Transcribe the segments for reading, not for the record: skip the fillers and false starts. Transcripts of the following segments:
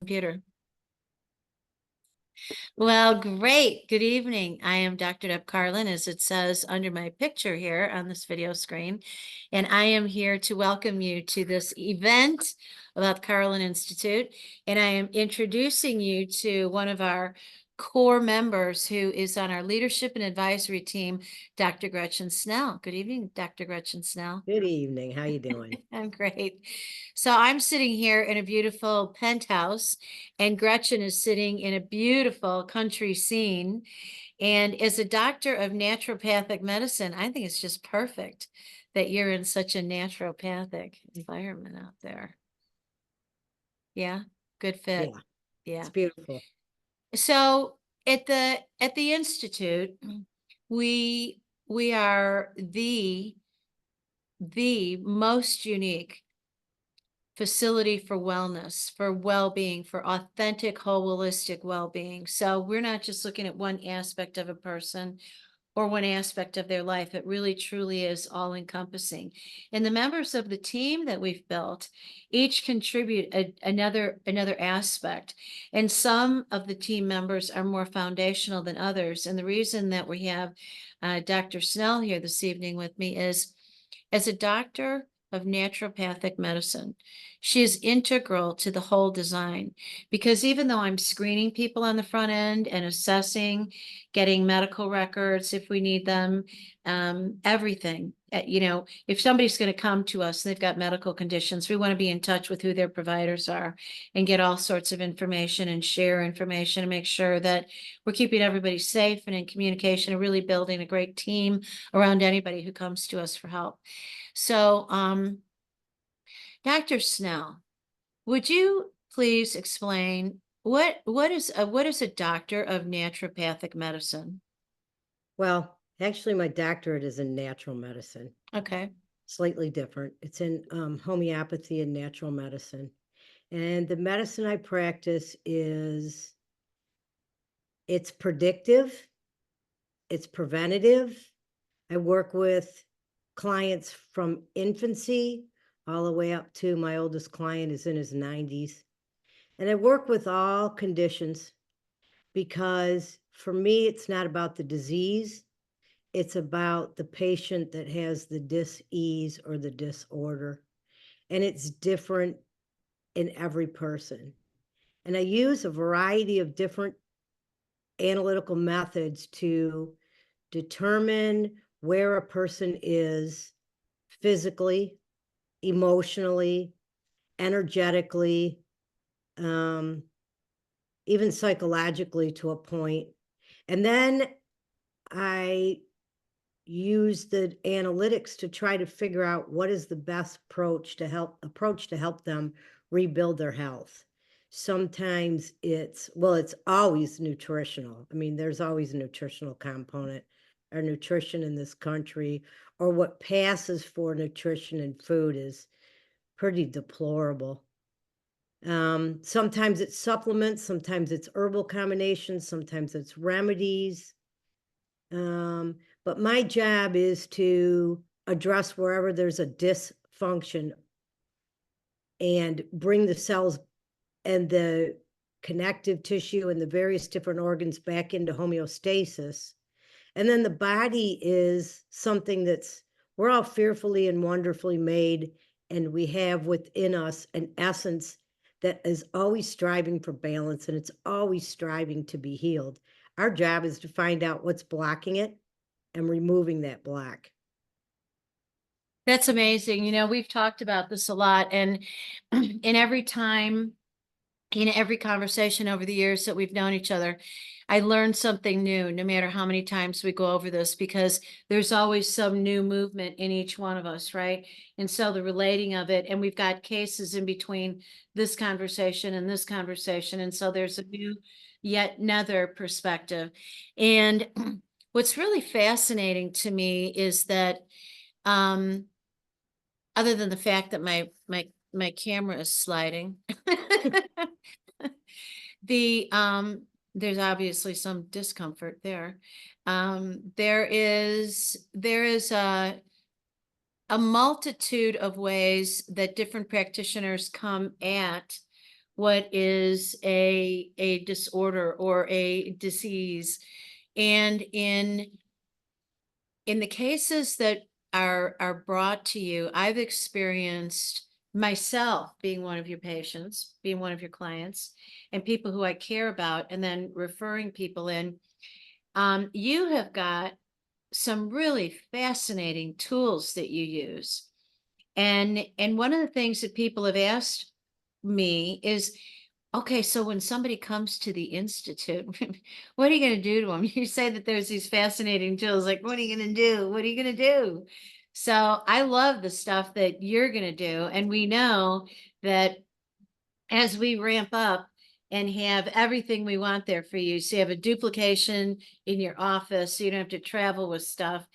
Computer. Well, great. Good evening. I am Dr. Deb Carlin, as it says under my picture here on this video screen. And I am here to welcome you to this event about the Carlin Institute. And I am introducing you to one of our core members who is on our leadership and advisory team, Dr. Gretchen Snell. Good evening, Dr. Gretchen Snell. Good evening. How you doing? I'm great. So I'm sitting here in a beautiful penthouse, and Gretchen is sitting in a beautiful country scene. And as a doctor of naturopathic medicine, I think it's just perfect that you're in such a naturopathic environment out there. Yeah, good fit. Yeah, Yeah. it's beautiful. So at the Institute, we are the most unique facility for wellness, for well-being, for authentic, holistic well-being. So we're not just looking at one aspect of a person or one aspect of their life. It really truly is all encompassing. And the members of the team that we've built each contribute another aspect. And some of the team members are more foundational than others. And the reason that we have Dr. Snell here this evening with me is, as a doctor of naturopathic medicine, she is integral to the whole design, because even though I'm screening people on the front end and assessing, getting medical records if we need them, everything, if somebody's going to come to us and they've got medical conditions, we want to be in touch with who their providers are and get all sorts of information and share information and make sure that we're keeping everybody safe and in communication and really building a great team around anybody who comes to us for help. So, Dr. Snell, would you please explain what is a doctor of naturopathic medicine? Well, actually, my doctorate is in natural medicine. Okay. Slightly different. It's in homeopathy and natural medicine. And the medicine I practice it's predictive, it's preventative. I work with clients from infancy all the way up to my oldest client is in his 90s. And I work with all conditions because for me, it's not about the disease. It's about the patient that has the dis-ease or the disorder. And it's different in every person. And I use a variety of different analytical methods to determine where a person is physically, emotionally, energetically, even psychologically to a point. And then I use the analytics to try to figure out what is the best approach to help them rebuild their health. Sometimes it's always nutritional. I mean, there's always a nutritional component. Our nutrition in this country, or what passes for nutrition in food, is pretty deplorable. Sometimes it's supplements, sometimes it's herbal combinations, sometimes it's remedies. But my job is to address wherever there's a dysfunction and bring the cells and the connective tissue and the various different organs back into homeostasis. And then the body is something we're all fearfully and wonderfully made, and we have within us an essence that is always striving for balance, and it's always striving to be healed. Our job is to find out what's blocking it and removing that block. That's amazing. We've talked about this a lot, and in every time, in every conversation over the years that we've known each other, I learned something new, no matter how many times we go over this, because there's always some new movement in each one of us, right? And so the relating of it, and we've got cases in between this conversation and this conversation. And so there's a new, yet another perspective. And what's really fascinating to me is that, other than the fact that my camera is sliding, there's obviously some discomfort there. There is a multitude of ways that different practitioners come at what is a disorder or a disease. And in the cases that are brought to you, I've experienced myself being one of your patients, being one of your clients, and people who I care about, and then referring people in. You have got some really fascinating tools that you use. And one of the things that people have asked me is, okay, so when somebody comes to the institute, what are you going to do to them? You say that there's these fascinating tools, like, what are you going to do? What are you going to do? So I love the stuff that you're going to do. And we know that as we ramp up and have everything we want there for you, so you have a duplication in your office, so you don't have to travel with stuff.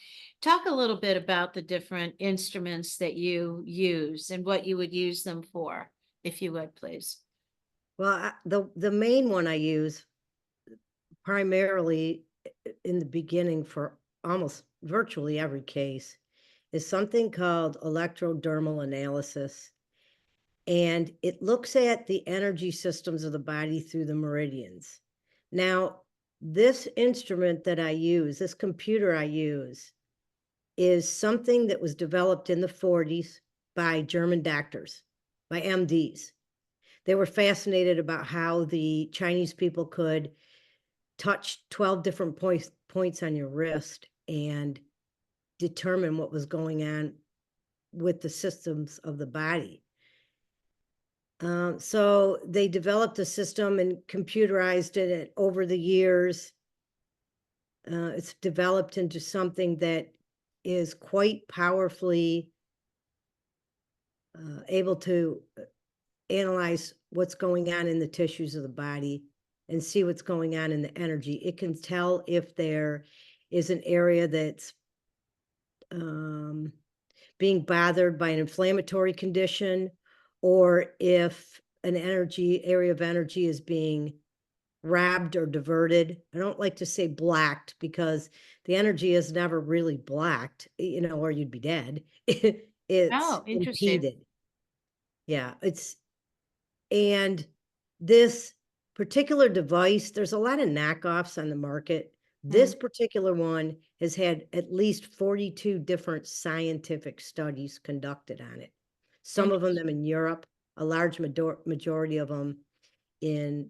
Talk a little bit about the different instruments that you use and what you would use them for, if you would, please. Well, the main one I use primarily in the beginning for almost virtually every case is something called electrodermal analysis. And it looks at the energy systems of the body through the meridians. Now, this instrument that I use, this computer I use, is something that was developed in the 40s by German doctors, by MDs. They were fascinated about how the Chinese people could touch 12 different points on your wrist and determine what was going on with the systems of the body. So they developed a system and computerized it over the years. It's developed into something that is quite powerfully able to analyze what's going on in the tissues of the body and see what's going on in the energy. It can tell if there is an area that's being bothered by an inflammatory condition, or if an area of energy is being robbed or diverted. I don't like to say blacked because the energy is never really blacked, or you'd be dead. It's Oh, interesting. impeded. Yeah, and this particular device, there's a lot of knockoffs on the market. This particular one has had at least 42 different scientific studies conducted on it. Some of them Interesting. in Europe, a large majority of them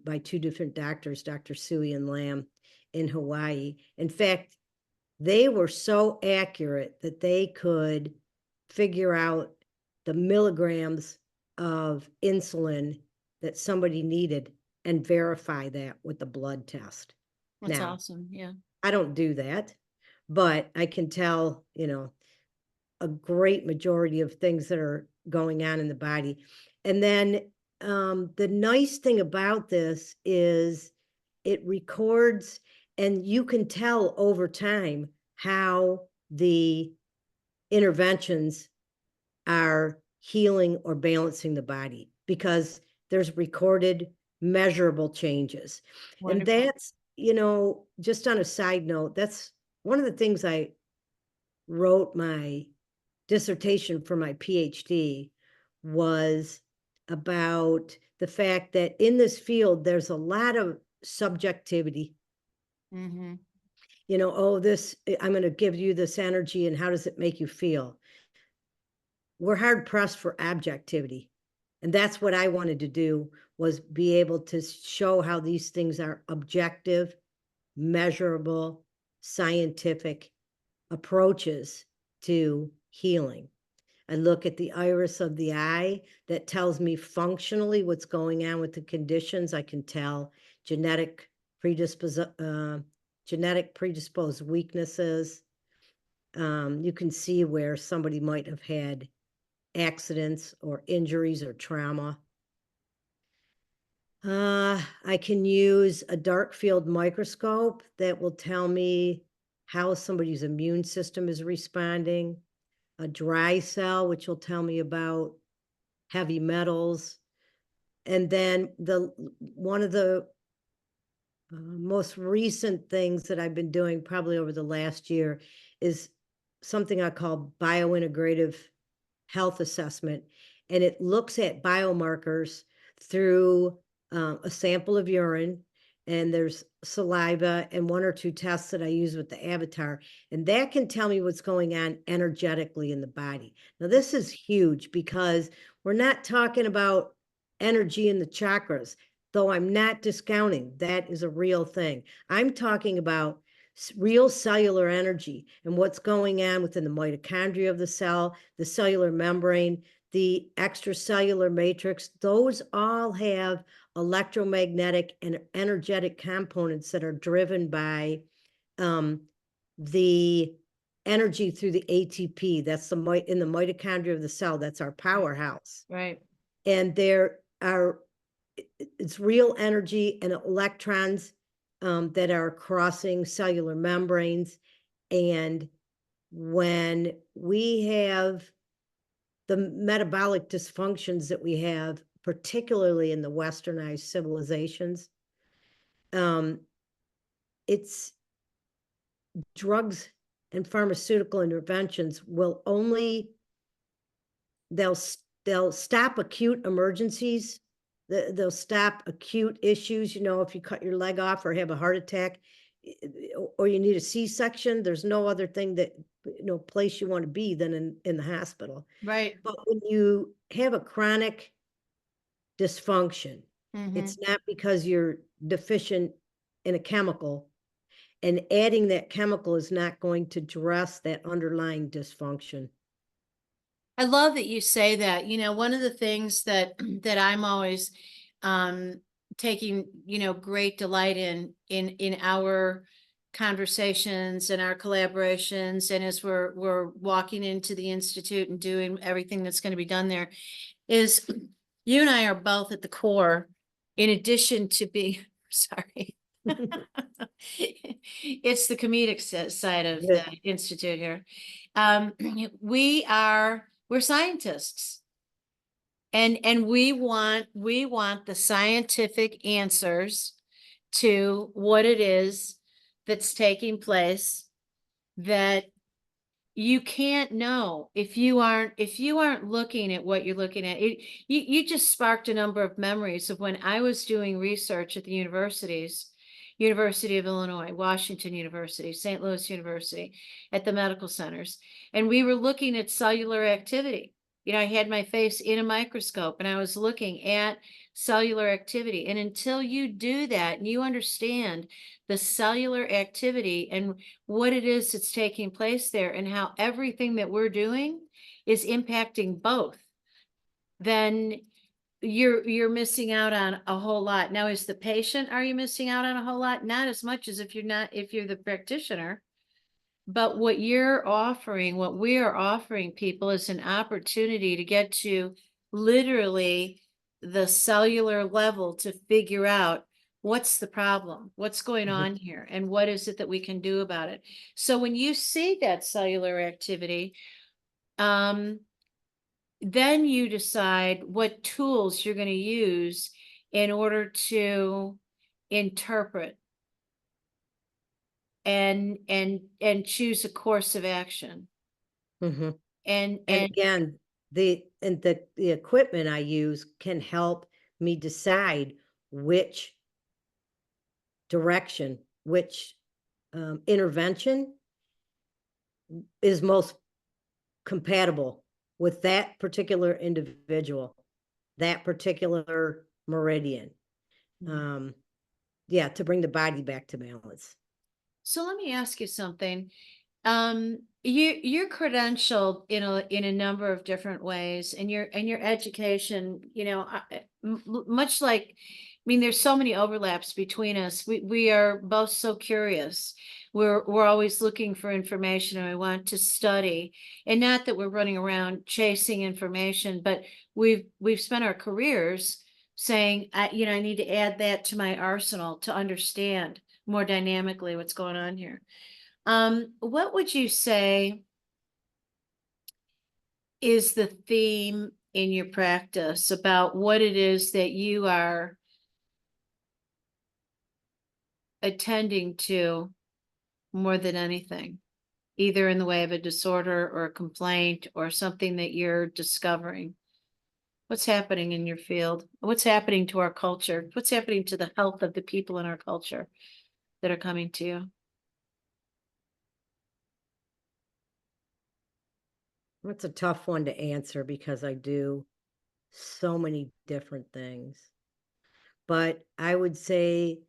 by two different doctors, Dr. Sui and Lam, in Hawaii. In fact, they were so accurate that they could figure out the milligrams of insulin that somebody needed and verify that with the blood test. That's Now, awesome. Yeah. I don't do that, but I can tell, a great majority of things that are going on in the body. And then the nice thing about this is it records, and you can tell over time how the interventions are healing or balancing the body because there's recorded measurable changes. And Wonderful. that's, just on a side note, that's one of the things I wrote my dissertation for my PhD was about the fact that in this field, there's a lot of subjectivity. Mm-hmm. Oh, I'm going to give you this energy, and how does it make you feel? We're hard pressed for objectivity. And that's what I wanted to do, was be able to show how these things are objective, measurable, scientific approaches to healing. I look at the iris of the eye that tells me functionally what's going on with the conditions. I can tell genetic predisposed weaknesses. You can see where somebody might have had accidents or injuries or trauma. I can use a dark field microscope that will tell me how somebody's immune system is responding. A dry cell, which will tell me about heavy metals. And then one of the most recent things that I've been doing probably over the last year is something I call biointegrative health assessment. And it looks at biomarkers through a sample of urine, and there's saliva and 1 or 2 tests that I use with the avatar, and that can tell me what's going on energetically in the body. Now, this is huge because we're not talking about energy in the chakras, though I'm not discounting that is a real thing. I'm talking about real cellular energy and what's going on within the mitochondria of the cell, the cellular membrane, the extracellular matrix. Those all have electromagnetic and energetic components that are driven by the energy through the ATP. That's in the mitochondria of the cell. That's our powerhouse. Right. And it's real energy and electrons that are crossing cellular membranes. And when we have the metabolic dysfunctions that we have, particularly in the westernized civilizations, it's drugs and pharmaceutical interventions will only, they'll stop acute emergencies. They'll stop acute issues. You know, if you cut your leg off or have a heart attack, or you need a C-section, there's no other thing that, place you want to be than in the hospital. Right. But when you have a chronic dysfunction, it's not because you're deficient in a chemical, and adding that chemical is not going to address that underlying dysfunction. I love that you say that. One of the things that that I'm always taking, great delight in our conversations and our collaborations, and as we're walking into the institute and doing everything that's going to be done there, is you and I are both at the core, in addition to being sorry. It's the comedic side of the institute here. We're scientists, and we want the scientific answers to what it is that's taking place, that you can't know if you aren't looking at what you're looking at. You just sparked a number of memories of when I was doing research at the universities. University of Illinois, Washington University, St. Louis University, at the medical centers. And we were looking at cellular activity. I had my face in a microscope and I was looking at cellular activity. And until you do that and you understand the cellular activity and what it is that's taking place there and how everything that we're doing is impacting both, then you're missing out on a whole lot. Now, as the patient, are you missing out on a whole lot? Not as much as if you're the practitioner. But what we're offering people is an opportunity to get to literally the cellular level to figure out what's the problem, what's going on here, and what is it that we can do about it. So when you see that cellular activity, then you decide what tools you're going to use in order to interpret and choose a course of action. And And again, the equipment I use can help me decide which direction, which intervention is most compatible with that particular individual, that particular meridian. Yeah, to bring the body back to balance. So let me ask you something. You're credentialed in a number of different ways, and your education, much like, there's so many overlaps between us. We are both so curious. We're always looking for information, and we want to study. And not that we're running around chasing information, but we've spent our careers saying, I need to add that to my arsenal to understand more dynamically what's going on here. What would you say is the theme in your practice about what it is that you are attending to more than anything, either in the way of a disorder or a complaint or something that you're discovering? What's happening in your field? What's happening to our culture? What's happening to the health of the people in our culture that are coming to you? It's a tough one to answer because I do so many different things. But I would say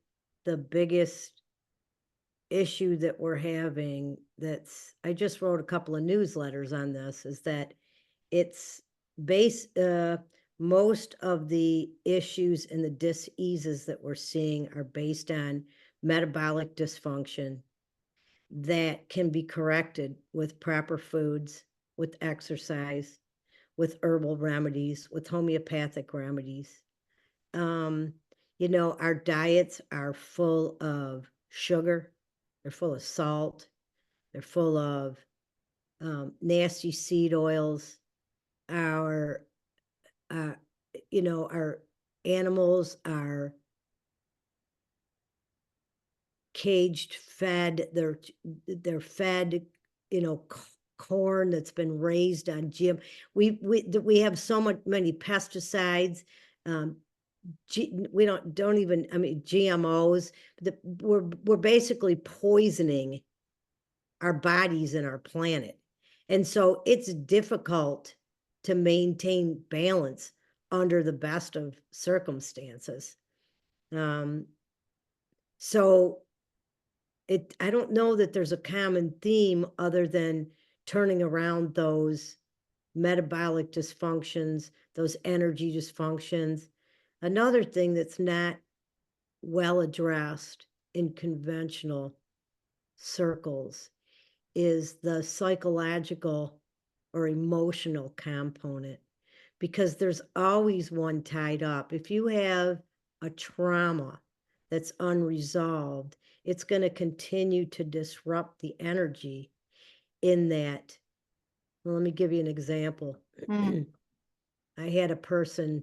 the biggest issue that we're having, I just wrote a couple of newsletters on this, is that it's most of the issues and the diseases that we're seeing are based on metabolic dysfunction that can be corrected with proper foods, with exercise, with herbal remedies, with homeopathic remedies. Our diets are full of sugar, they're full of salt, they're full of nasty seed oils. Our, uh, our animals are caged fed. They're fed, corn that's been raised on GM. We have many pesticides. We don't even, I mean, GMOs. We're basically poisoning our bodies and our planet. And so it's difficult to maintain balance under the best of circumstances. So I don't know that there's a common theme other than turning around those metabolic dysfunctions, those energy dysfunctions. Another thing that's not well addressed in conventional circles is the psychological or emotional component, because there's always one tied up. If you have a trauma that's unresolved, it's going to continue to disrupt the energy in that. Well, let me give you an example. I had a person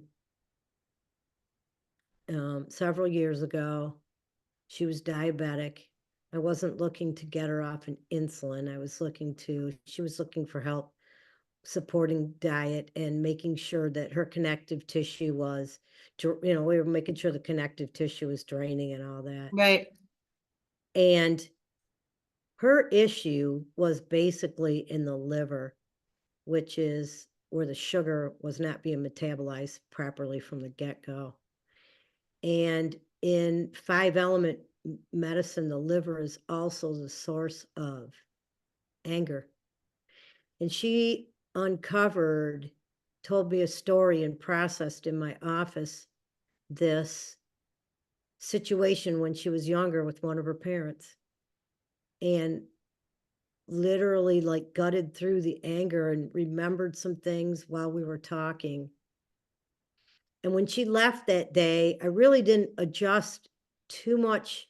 several years ago. She was diabetic. I wasn't looking to get her off an insulin. She was looking for help supporting diet and making sure that her connective tissue was, we were making sure the connective tissue was draining and all that. Right. And her issue was basically in the liver, which is where the sugar was not being metabolized properly from the get-go. And in 5-element medicine, the liver is also the source of anger. And she told me a story and processed in my office this situation when she was younger with one of her parents, and literally like gutted through the anger and remembered some things while we were talking. And when she left that day, I really didn't adjust too much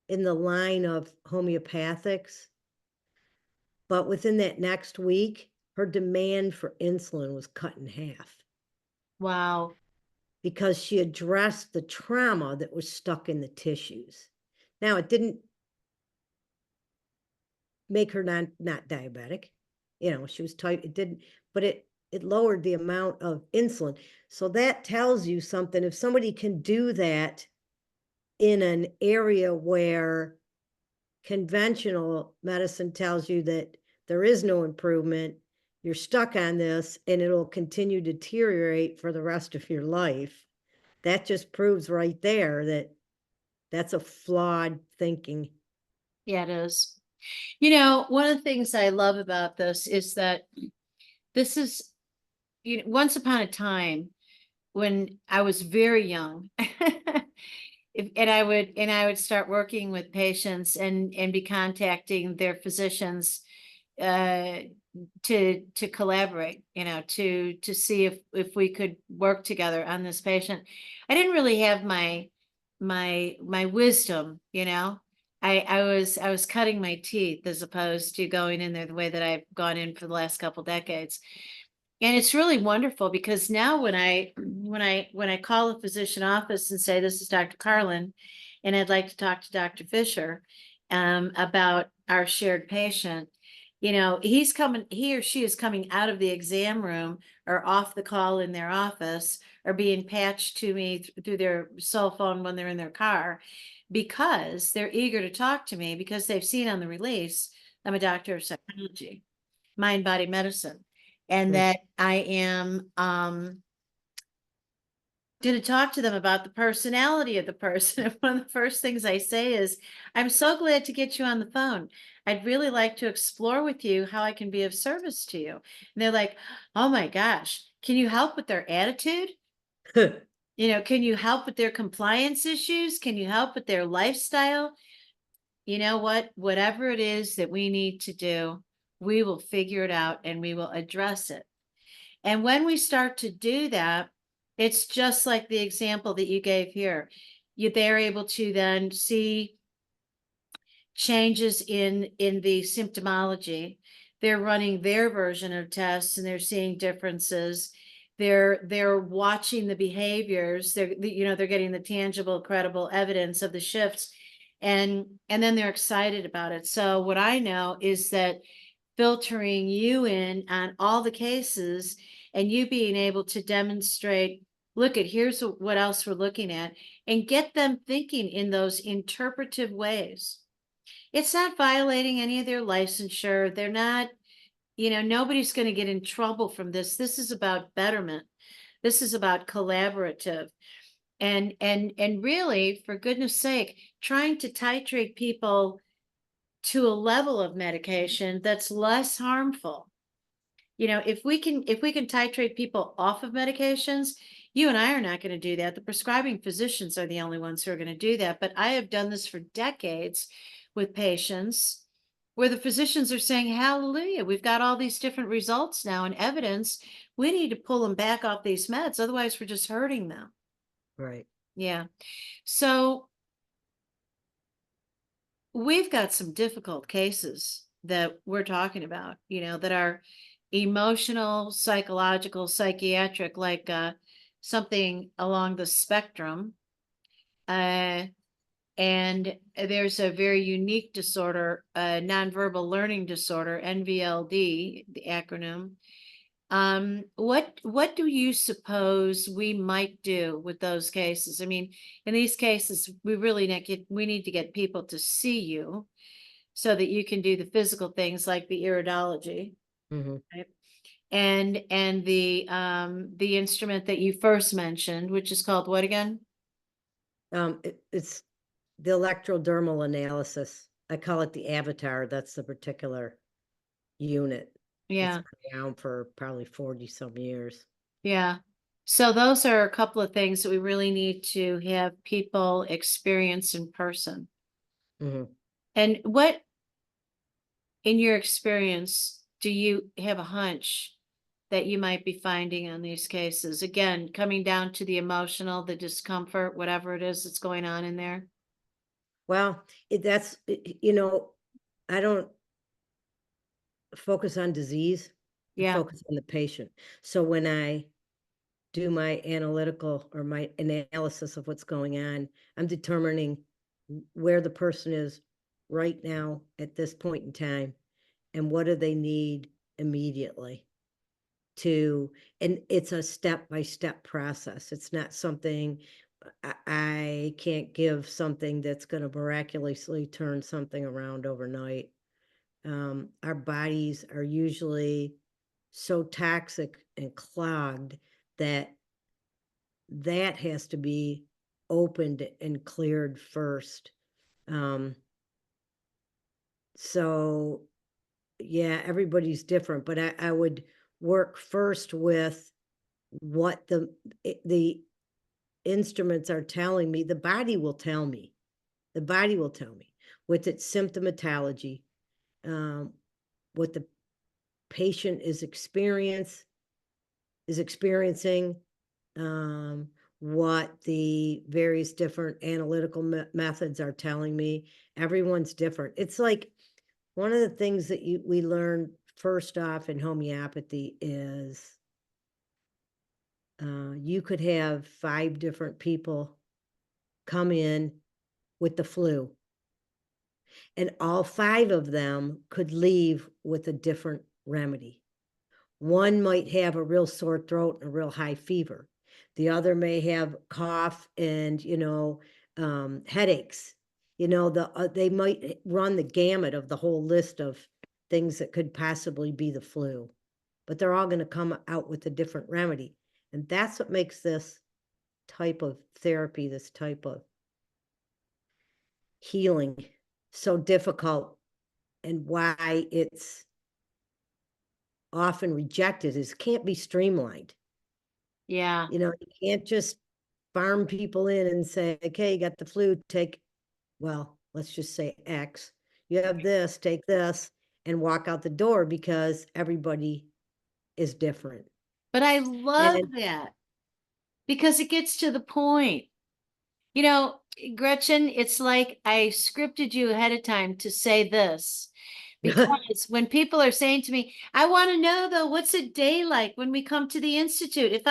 in the line of homeopathics. But within that next week, her demand for insulin was cut in half. Wow. Because she addressed the trauma that was stuck in the tissues. Now, it didn't make her not diabetic. She was type, it didn't, but it lowered the amount of insulin. So that tells you something. If somebody can do that in an area where conventional medicine tells you that there is no improvement, you're stuck on this and it'll continue to deteriorate for the rest of your life. That just proves right there that that's a flawed thinking. Yeah, it is. One of the things I love about this is that this is, once upon a time when I was very young, and I would start working with patients and be contacting their physicians to collaborate, to see if we could work together on this patient. I didn't really have my wisdom, I was cutting my teeth as opposed to going in there the way that I've gone in for the last couple decades. And it's really wonderful because now when I call a physician office and say, this is Dr. Carlin, and I'd like to talk to Dr. Fisher about our shared patient, You know, he or she is coming out of the exam room or off the call in their office or being patched to me through their cell phone when they're in their car because they're eager to talk to me because they've seen on the release I'm a doctor of psychology, mind body medicine, and Mm. that I am going to talk to them about the personality of the person. And one of the first things I say is, I'm so glad to get you on the phone. I'd really like to explore with you how I can be of service to you. And they're like, oh my gosh, can you help with their attitude? You know, can you help with their compliance issues? Can you help with their lifestyle? You know what? Whatever it is that we need to do, we will figure it out and we will address it. And when we start to do that, it's just like the example that you gave here. They're able to then see changes in the symptomology. They're running their version of tests and they're seeing differences. They're watching the behaviors. They're getting the tangible, credible evidence of the shifts, and then they're excited about it. So what I know is that filtering you in on all the cases and you being able to demonstrate, look at here's what else we're looking at, and get them thinking in those interpretive ways. It's not violating any of their licensure. They're not, nobody's going to get in trouble from this. This is about betterment. This is about collaborative. And really, for goodness sake, trying to titrate people to a level of medication that's less harmful. If we can titrate people off of medications, you and I are not going to do that. The prescribing physicians are the only ones who are going to do that. But I have done this for decades with patients where the physicians are saying, hallelujah, we've got all these different results now and evidence. We need to pull them back off these meds. Otherwise, we're just hurting them. Right. Yeah. So we've got some difficult cases that we're talking about, that are emotional, psychological, psychiatric, like something along the spectrum. Uh, and there's a very unique disorder, nonverbal learning disorder, NVLD, the acronym. What do you suppose we might do with those cases? I mean, in these cases, we need to get people to see you so that you can do the physical things like the iridology, Mhm. right? And the instrument that you first mentioned, which is called what again? It's the electrodermal analysis. I call it the avatar. That's the particular unit. It's Yeah, been around for probably 40 some years. yeah. So those are a couple of things that we really need to have people experience in person. Mhm. And what, in your experience, do you have a hunch that you might be finding on these cases? Again, coming down to the emotional, the discomfort, whatever it is that's going on in there. Well, I don't focus on disease. I Yeah, focus on the patient. So when I do my analytical or my analysis of what's going on, I'm determining where the person is right now at this point in time and what do they need immediately to, and it's a step-by-step process. It's not something I can't give something that's going to miraculously turn something around overnight. Our bodies are usually so toxic and clogged that that has to be opened and cleared first. Um, so yeah, everybody's different, but I would work first with what the instruments are telling me. The body will tell me. The body will tell me with its symptomatology, um, what the patient is experiencing, um, what the various different analytical methods are telling me. Everyone's different. It's like one of the things that we learn first off in homeopathy is you could have 5 different people come in with the flu, And all 5 of them could leave with a different remedy. One might have a real sore throat and a real high fever. The other may have cough and, headaches. They might run the gamut of the whole list of things that could possibly be the flu, but they're all going to come out with a different remedy. And that's what makes this type of therapy, this type of healing so difficult, and why it's often rejected is can't be streamlined. Yeah. You can't just farm people in and say, okay, you got the flu, let's just say X. You have this, take this, and walk out the door because everybody is different. But I love And that because it gets to the point. Gretchen, it's like I scripted you ahead of time to say this. Because when people are saying to me, I want to know though, what's a day like when we come to the Institute? If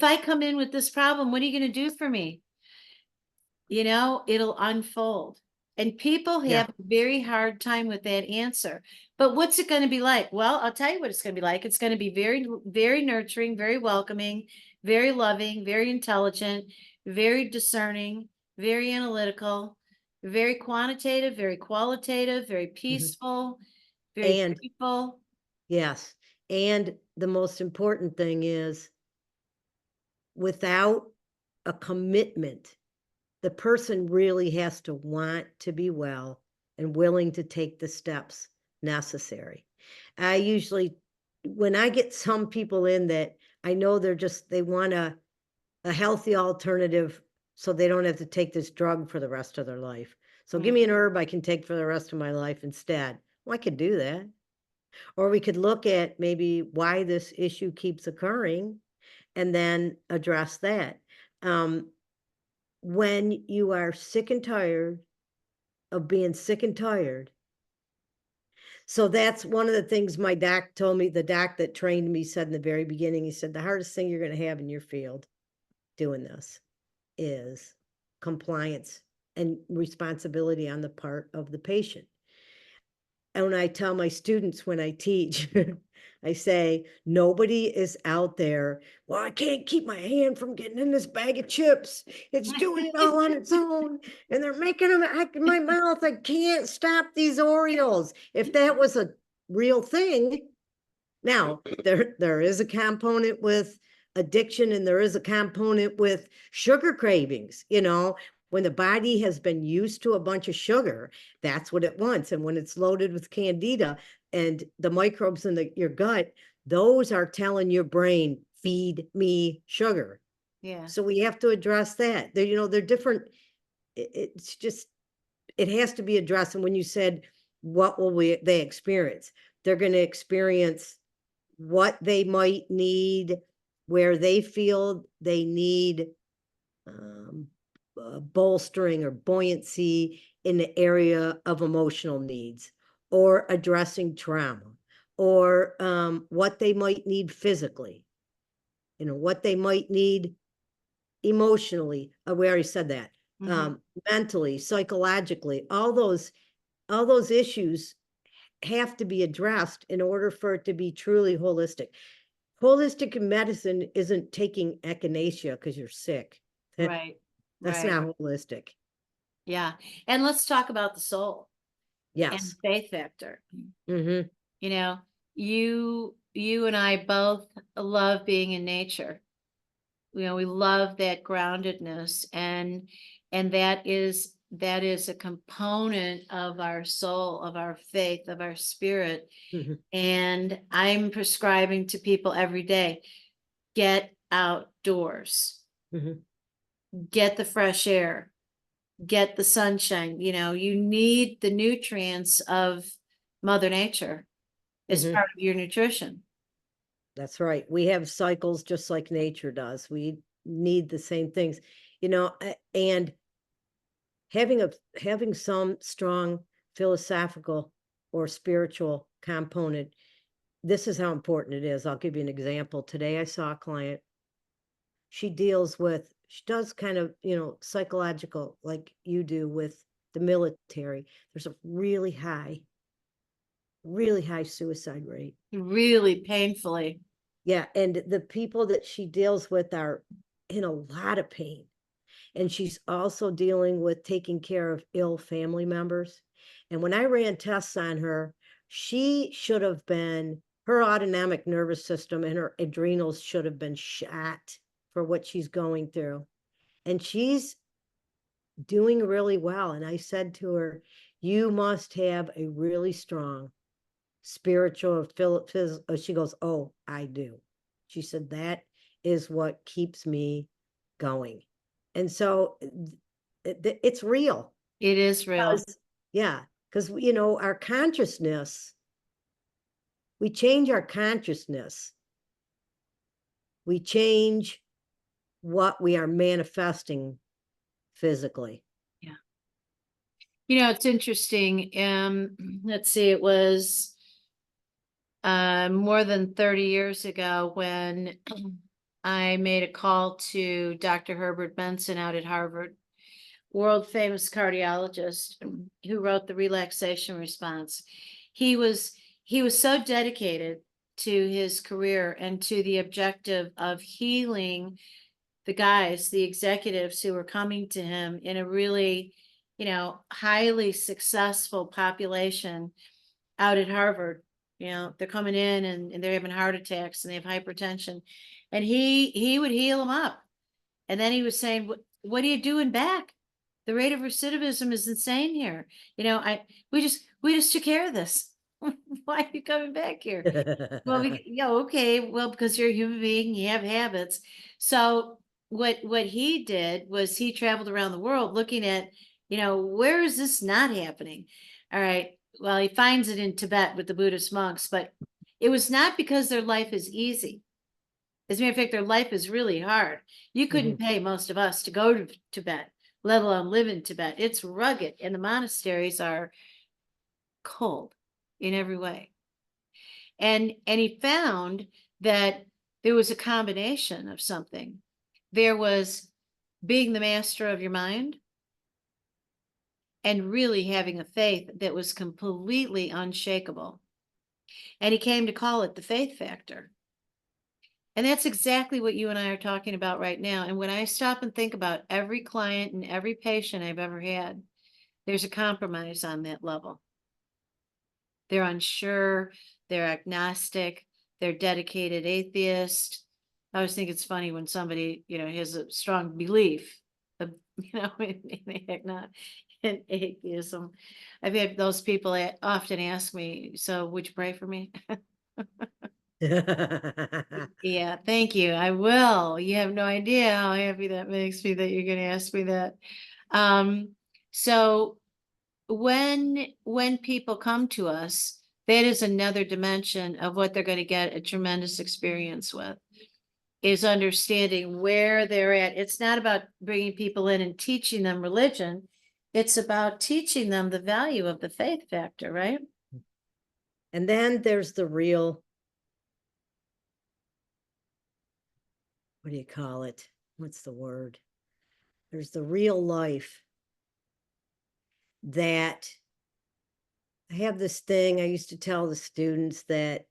I come in with this problem, what are you going to do for me? It'll unfold. And people yeah, have a very hard time with that answer. But what's it going to be like? Well, I'll tell you what it's going to be like. It's going to be very, very nurturing, very welcoming, very loving, very intelligent, very discerning, very analytical, very quantitative, very qualitative, very peaceful, very and grateful. yes, and the most important thing is without a commitment, the person really has to want to be well and willing to take the steps necessary. I usually, when I get some people in that I know they want a healthy alternative so they don't have to take this drug for the rest of their life. So give me an herb I can take for the rest of my life instead. Well, I could do that. Or we could look at maybe why this issue keeps occurring and then address that. When you are sick and tired of being sick and tired. So that's one of the things my doc told me, the doc that trained me said in the very beginning, he said, the hardest thing you're going to have in your field doing this is compliance and responsibility on the part of the patient. And when I tell my students when I teach, I say, nobody is out there, well, I can't keep my hand from getting in this bag of chips. It's doing it all on its own. And they're making them act in my mouth. I can't stop these Oreos. If that was a real thing. Now, there is a component with addiction and there is a component with sugar cravings, when the body has been used to a bunch of sugar, that's what it wants. And when it's loaded with candida and the microbes in your gut, those are telling your brain, feed me sugar. Yeah. So we have to address that. They're different. It's just, it has to be addressed. And when you said, what will they experience? They're going to experience what they might need, where they feel they need bolstering or buoyancy in the area of emotional needs, or addressing trauma, or what they might need physically, what they might need emotionally. We already said that. Mentally, psychologically, all those issues have to be addressed in order for it to be truly holistic. Holistic medicine isn't taking echinacea because you're sick. Right. That's Right. not holistic. Yeah. And let's talk about the soul and Yes. faith factor. Mm-hmm. You and I both love being in nature. We love that groundedness, and that is a component of our soul, of our faith, of our spirit. Mm-hmm. And I'm prescribing to people every day, get outdoors, Mm-hmm. get the fresh air, get the sunshine. You need the nutrients of Mother Nature as Mm-hmm. part of your nutrition. That's right. We have cycles just like nature does. We need the same things, and having some strong philosophical or spiritual component. This is how important it is. I'll give you an example. Today I saw a client. She does kind of, psychological, like you do with the military, there's a really high suicide rate. Really painfully. Yeah, and the people that she deals with are in a lot of pain. And she's also dealing with taking care of ill family members. And when I ran tests on her, she should have been, her autonomic nervous system and her adrenals should have been shot for what she's going through. And she's doing really well. And I said to her, you must have a really strong spiritual, she goes, oh, I do. She said, that is what keeps me going. And so it's real. It is real. Yeah, because, our consciousness, we change our consciousness. We change what we are manifesting physically. Yeah. It's interesting. Let's see, it was more than 30 years ago when I made a call to Dr. Herbert Benson out at Harvard, world famous cardiologist who wrote the relaxation response. He was so dedicated to his career and to the objective of healing the executives who were coming to him in a really, highly successful population out at Harvard. They're coming in and they're having heart attacks and they have hypertension. And he would heal them up. And then he was saying, what are you doing back? The rate of recidivism is insane here. We just took care of this. Why are you coming back here? Well, okay. Well, because you're a human being, you have habits. So what he did was he traveled around the world looking at, where is this not happening? All right. Well, he finds it in Tibet with the Buddhist monks, but it was not because their life is easy. As a matter of fact, their life is really hard. You couldn't pay most of us to go to Tibet, let alone live in Tibet. It's rugged, and the monasteries are cold in every way. And he found that there was a combination of something. There was being the master of your mind and really having a faith that was completely unshakable. And he came to call it the faith factor. And that's exactly what you and I are talking about right now. And when I stop and think about every client and every patient I've ever had, there's a compromise on that level. They're unsure, they're agnostic, they're dedicated atheist. I always think it's funny when somebody, has a strong belief of, in atheism. I've had those people often ask me, so would you pray for me? Yeah, thank you. I will. You have no idea how happy that makes me that you're going to ask me that. So when people come to us, that is another dimension of what they're going to get a tremendous experience with, is understanding where they're at. It's not about bringing people in and teaching them religion. It's about teaching them the value of the faith factor, right? And then there's the real, what do you call it? What's the word? There's the real life that I have this thing I used to tell the students that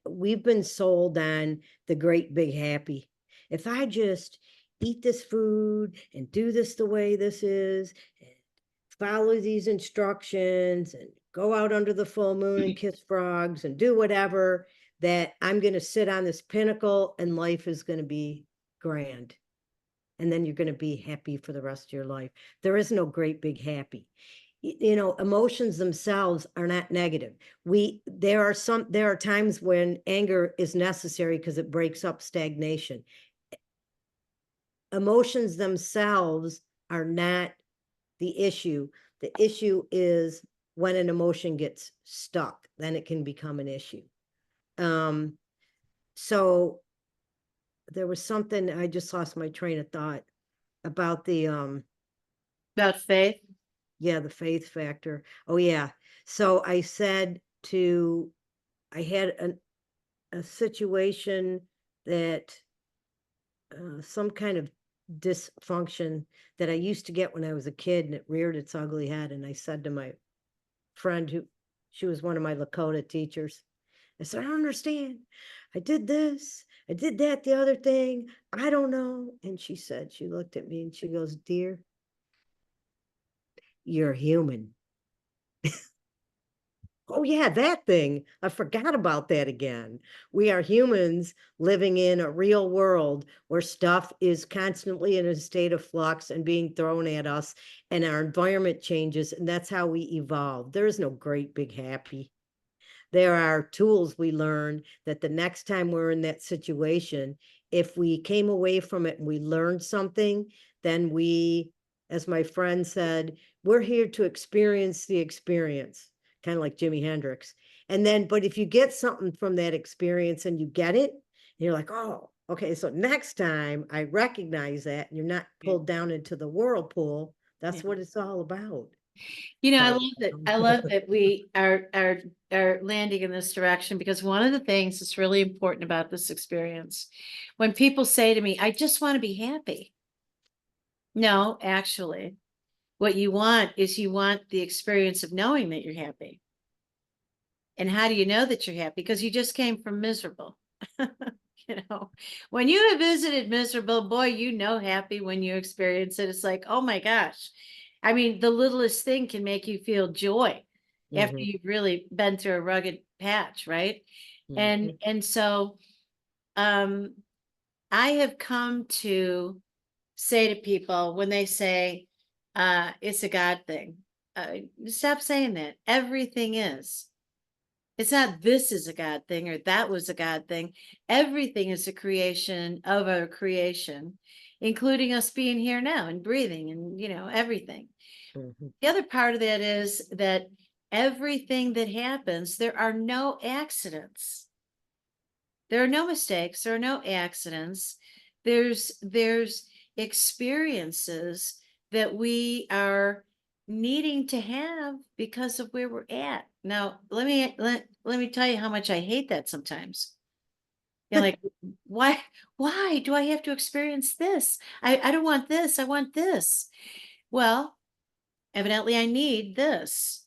we've been sold on the great big happy. If I just eat this food and do this the way this is, and follow these instructions and go out under the full moon and kiss frogs and do whatever, that I'm going to sit on this pinnacle and life is going to be grand. And then you're going to be happy for the rest of your life. There is no great big happy. Emotions themselves are not negative. There are times when anger is necessary because it breaks up stagnation. Emotions themselves are not the issue. The issue is when an emotion gets stuck, then it can become an issue. So there was something, I just lost my train of thought about the About faith. Yeah, the faith factor. Oh yeah. So I said I had a situation that some kind of dysfunction that I used to get when I was a kid, and it reared its ugly head. And I said to my friend, who she was one of my Lakota teachers, I said, I don't understand. I did this, I did that, the other thing. I don't know. And she said, she looked at me and she goes, dear, you're human. Oh, yeah, that thing. I forgot about that again. We are humans living in a real world where stuff is constantly in a state of flux and being thrown at us, and our environment changes, and that's how we evolve. There is no great big happy. There are tools we learn that the next time we're in that situation, if we came away from it and we learned something, then we, as my friend said, we're here to experience the experience, kind of like Jimi Hendrix. And then, but if you get something from that experience and you get it, and you're like, oh, okay, so next time I recognize that and you're not Yeah. pulled down into the whirlpool, that's Yeah. what it's all about. You know, I Sorry. love that. I love that we are landing in this direction, because one of the things that's really important about this experience, when people say to me, I just want to be happy. No, actually, what you want is you want the experience of knowing that you're happy. And how do you know that you're happy? Because you just came from miserable. You know, when you have visited miserable, boy, you know happy when you experience it. It's like, oh my gosh. I mean, the littlest thing can make you feel joy after Mhm, you've really been through a rugged patch, right? And mhm. and so um I have come to say to people when they say it's a God thing. Stop saying that. Everything is. It's not this is a God thing or that was a God thing. Everything is a creation of a creation, including us being here now and breathing and, everything. Mhm. The other part of that is that everything that happens, there are no accidents. There are no mistakes, there are no accidents. There's experiences that we are needing to have because of where we're at. Now, let me tell you how much I hate that sometimes. You're like, why do I have to experience this? I don't want this. I want this. Well, evidently I need this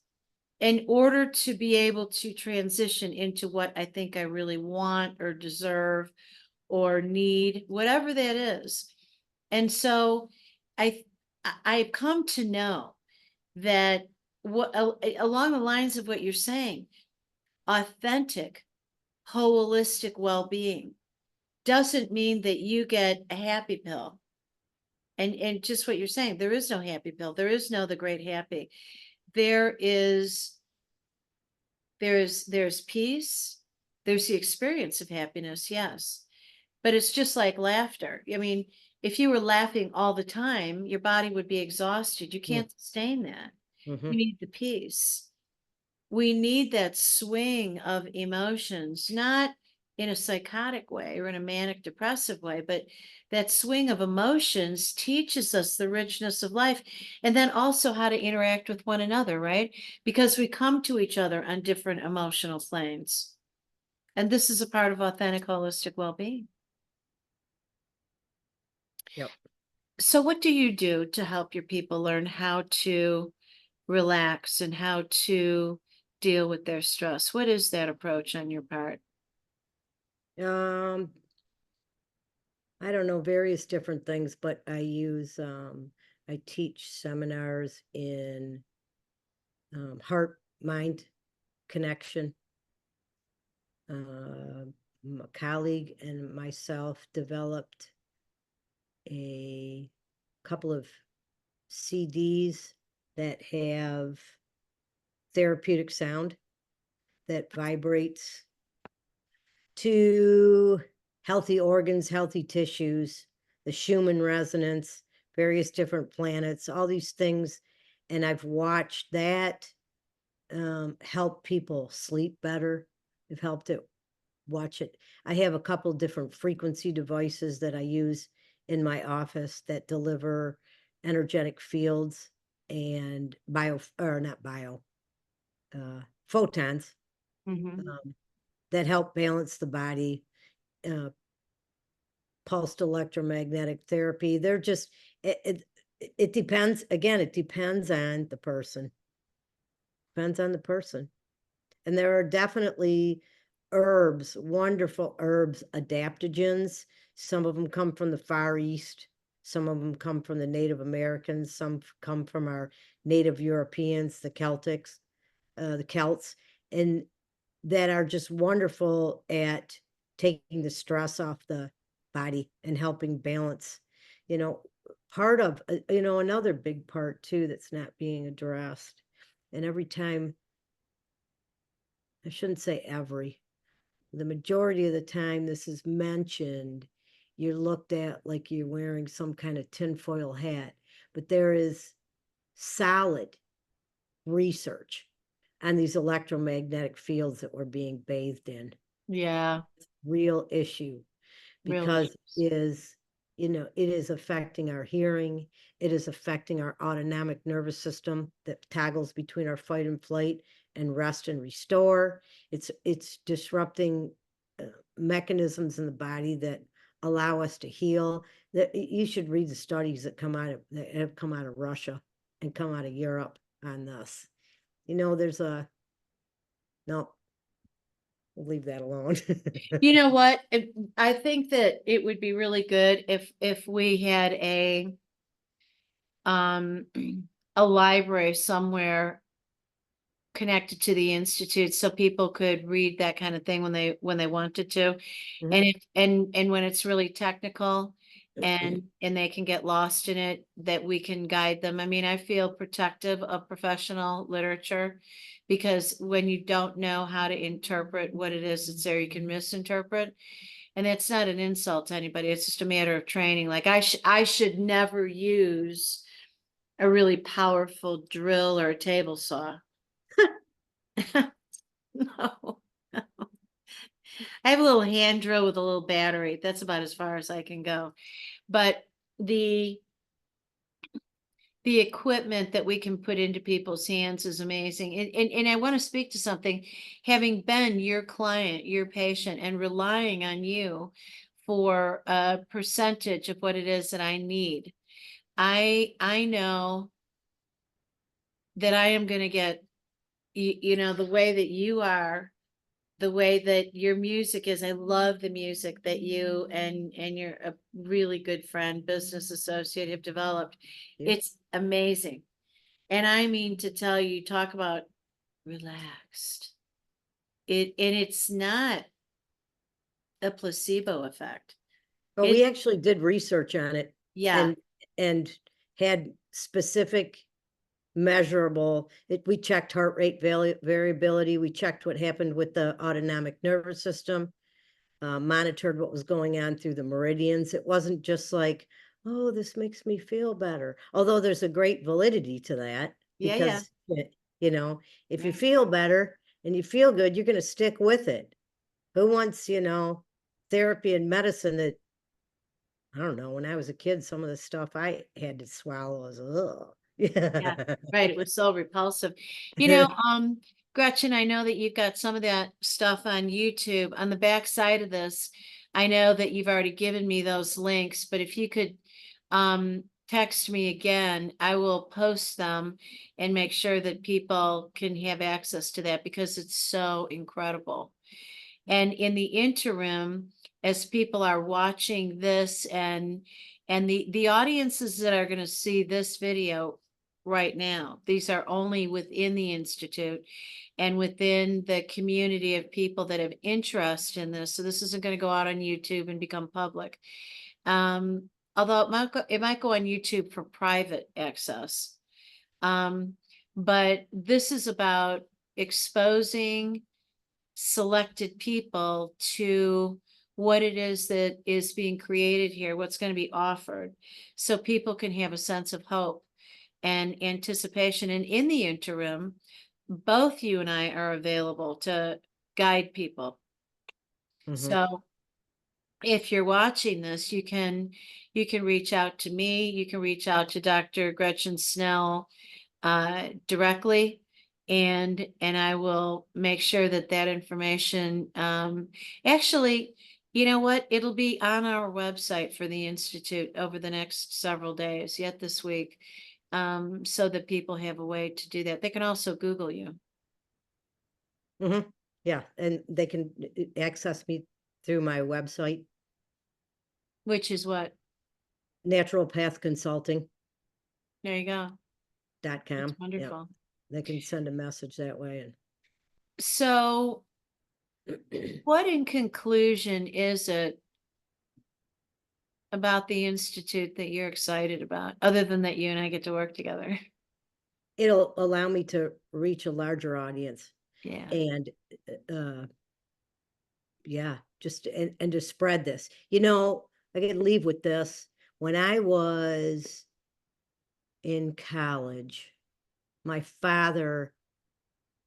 in order to be able to transition into what I think I really want or deserve or need, whatever that is. And so I I've come to know that what along the lines of what you're saying, authentic, holistic well-being doesn't mean that you get a happy pill. And just what you're saying, there is no happy pill. There is no the great happy. There is there's peace. There's the experience of happiness, yes. But it's just like laughter. I mean, if you were laughing all the time, your body would be exhausted. You Mm, can't sustain that. You mhm. need the peace. We need that swing of emotions, not in a psychotic way or in a manic depressive way, but that swing of emotions teaches us the richness of life, and then also how to interact with one another, right? Because we come to each other on different emotional planes. And this is a part of authentic holistic well-being. Yep. So what do you do to help your people learn how to relax and how to deal with their stress? What is that approach on your part? Um, I don't know, various different things, but I teach seminars in heart mind connection. A colleague and myself developed a couple of CDs that have therapeutic sound that vibrates to healthy organs, healthy tissues, the Schumann resonance, various different planets, all these things. And I've watched that help people sleep better. I've helped it watch it. I have a couple different frequency devices that I use in my office that deliver energetic fields and or not bio, photons Mhm. um, that help balance the body, uh, pulsed electromagnetic therapy. They're just, it depends, again, it depends on the person. Depends on the person. And there are definitely herbs, wonderful herbs, adaptogens. Some of them come from the Far East. Some of them come from the Native Americans. Some come from our Native Europeans, the Celtics, the Celts, and that are just wonderful at taking the stress off the body and helping balance. You know, part of, another big part too that's not being addressed. And every time, I shouldn't say every, the majority of the time this is mentioned, you're looked at like you're wearing some kind of tinfoil hat. But there is solid research on these electromagnetic fields that we're being bathed in. Yeah, Real issue, really. because it is affecting our hearing. It is affecting our autonomic nervous system that toggles between our fight and flight and rest and restore. It's disrupting mechanisms in the body that allow us to heal. That you should read the studies that have come out of Russia and come out of Europe on this. There's a no. We'll leave that alone. You know what? I think that it would be really good if we had um a library somewhere connected to the institute so people could read that kind of thing when they wanted to. And Mhm. and when it's really technical and they can get lost in it, that we can guide them. I mean, I feel protective of professional literature because when you don't know how to interpret what it is that's there, you can misinterpret. And that's not an insult to anybody. It's just a matter of training. Like I should never use a really powerful drill or a table saw. No. I have a little hand drill with a little battery. That's about as far as I can go. But the the equipment that we can put into people's hands is amazing. And I want to speak to something, having been your client, your patient, and relying on you for a percentage of what it is that I need. I know that I am going to get, the way that you are, the way that your music is. I love the music that you and you're a really good friend, business associate have developed. Yeah. It's amazing. And I mean to tell you, talk about relaxed. And it's not a placebo effect. But It we actually did research on it Yeah, and and had specific measurable we checked heart rate variability. We checked what happened with the autonomic nervous system, monitored what was going on through the meridians. It wasn't just like, oh, this makes me feel better. Although there's a great validity to that, yeah. because, if you feel better and you feel good, you're going to stick with it. Who wants, therapy and medicine that, I don't know, when I was a kid, some of the stuff I had to swallow was, ugh. Yeah, Yeah. right. It was so repulsive. Gretchen, I know that you've got some of that stuff on YouTube. On the back side of this, I know that you've already given me those links, but if you could text me again, I will post them and make sure that people can have access to that because it's so incredible. And in the interim, as people are watching this and the audiences that are going to see this video right now, these are only within the institute and within the community of people that have interest in this. So this isn't going to go out on YouTube and become public. Although it might go on YouTube for private access. But this is about exposing selected people to what it is that is being created here, what's going to be offered, so people can have a sense of hope and anticipation. And in the interim, both you and I are available to guide people. Mhm. So if you're watching this, you can reach out to me, you can reach out to Dr. Gretchen Snell directly, and I will make sure that that information, actually, You know what? It'll be on our website for the Institute over the next several days, yet this week. So that people have a way to do that. They can also Google you, Mhm. Yeah, and they can access me through my website, which is what? naturalpathconsulting.com. There you go. That's Yep. wonderful. They can send a message that way. So, And what in conclusion is it about the Institute that you're excited about, other than that you and I get to work together? it'll allow me to reach a larger audience Yeah. and uh yeah, just and to spread this. You know, I could leave with this. When I was in college, my father,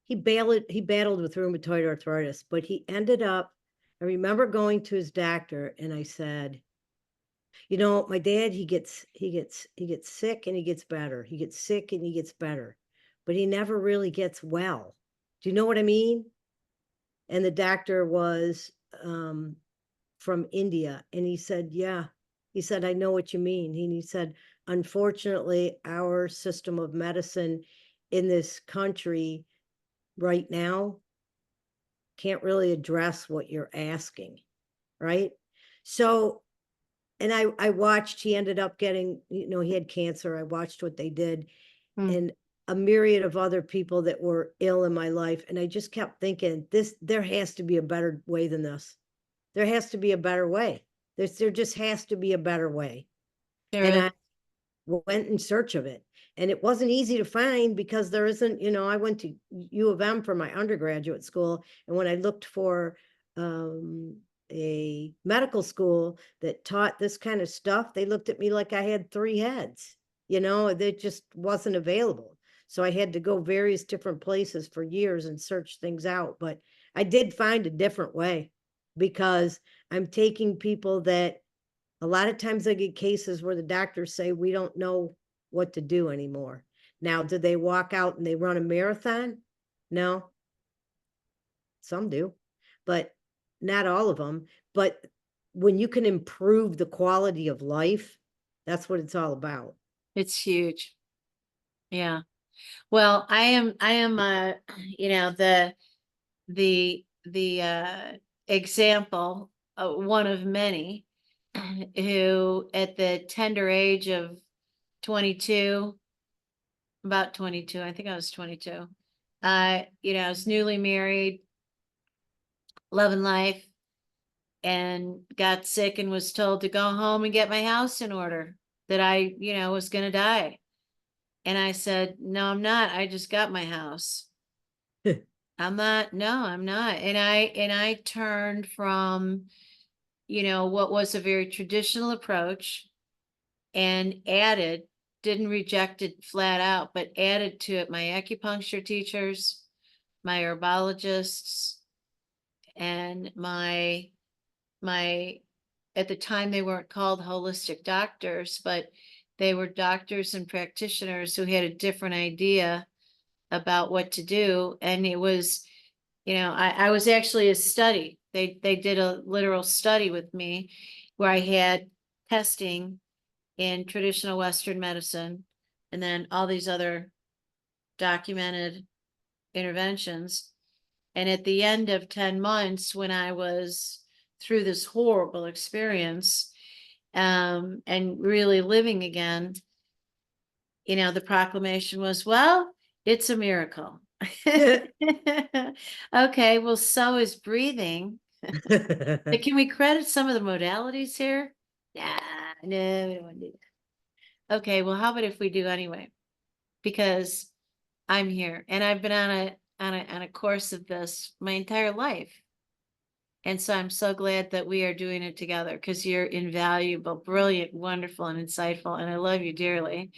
he battled with rheumatoid arthritis, but he ended up, I remember going to his doctor and I said, you know, my dad, he gets sick and he gets better. He gets sick and he gets better, but he never really gets well. Do you know what I mean? And the doctor was from India, and he said, "Yeah." He said, "I know what you mean." And he said, "Unfortunately, our system of medicine in this country right now can't really address what you're asking." Right? So, and I watched. He ended up getting, he had cancer. I watched what they did, Hmm. and a myriad of other people that were ill in my life, and I just kept thinking, there has to be a better way than this. There has to be a better way. There just has to be a better way. There And is. I went in search of it. And it wasn't easy to find because there isn't, I went to U of M for my undergraduate school. And when I looked for um, a medical school that taught this kind of stuff, they looked at me like I had three heads. It just wasn't available. So I had to go various different places for years and search things out. But I did find a different way because I'm taking people that a lot of times I get cases where the doctors say, we don't know what to do anymore. Now, do they walk out and they run a marathon? No, some do, but not all of them. But when you can improve the quality of life, that's what it's all about. It's huge. Yeah. Well, I am the example, one of many who at the tender age of 22, about 22, I think I was 22. I was newly married, loving life, and got sick and was told to go home and get my house in order, that I was going to die. And I said, no, I'm not. I just got my house. I'm not, no, I'm not. And I turned from, what was a very traditional approach and added, didn't reject it flat out, but added to it my acupuncture teachers, my herbologists, and my at the time they weren't called holistic doctors, but they were doctors and practitioners who had a different idea about what to do. And it was, I was actually a study. They did a literal study with me where I had testing in traditional Western medicine and then all these other documented interventions. And at the end of 10 months, when I was through this horrible experience, and really living again, the proclamation was, well, it's a miracle. Okay, well, so is breathing. But can we credit some of the modalities here? Nah, no, we don't want to do that. Okay, well, how about if we do anyway? Because I'm here and I've been on a course of this my entire life. And so I'm so glad that we are doing it together because you're invaluable, brilliant, wonderful, and insightful. And I love you dearly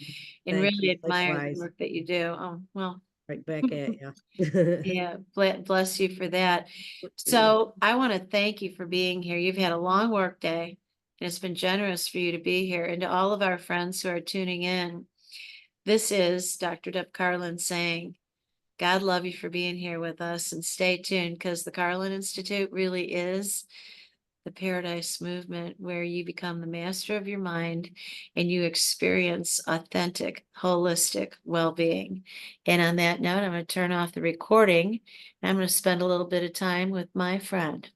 and Thank really you. admire the Likewise. work that you do. Oh, well, Right back at you. yeah, bless you for that. So I want to thank you for being here. You've had a long work day and it's been generous for you to be here. And to all of our friends who are tuning in, this is Dr. Deb Carlin saying, God love you for being here with us and stay tuned because the Carlin Institute really is the Paradise Movement, where you become the master of your mind and you experience authentic, holistic well-being. And on that note, I'm going to turn off the recording. And I'm going to spend a little bit of time with my friend.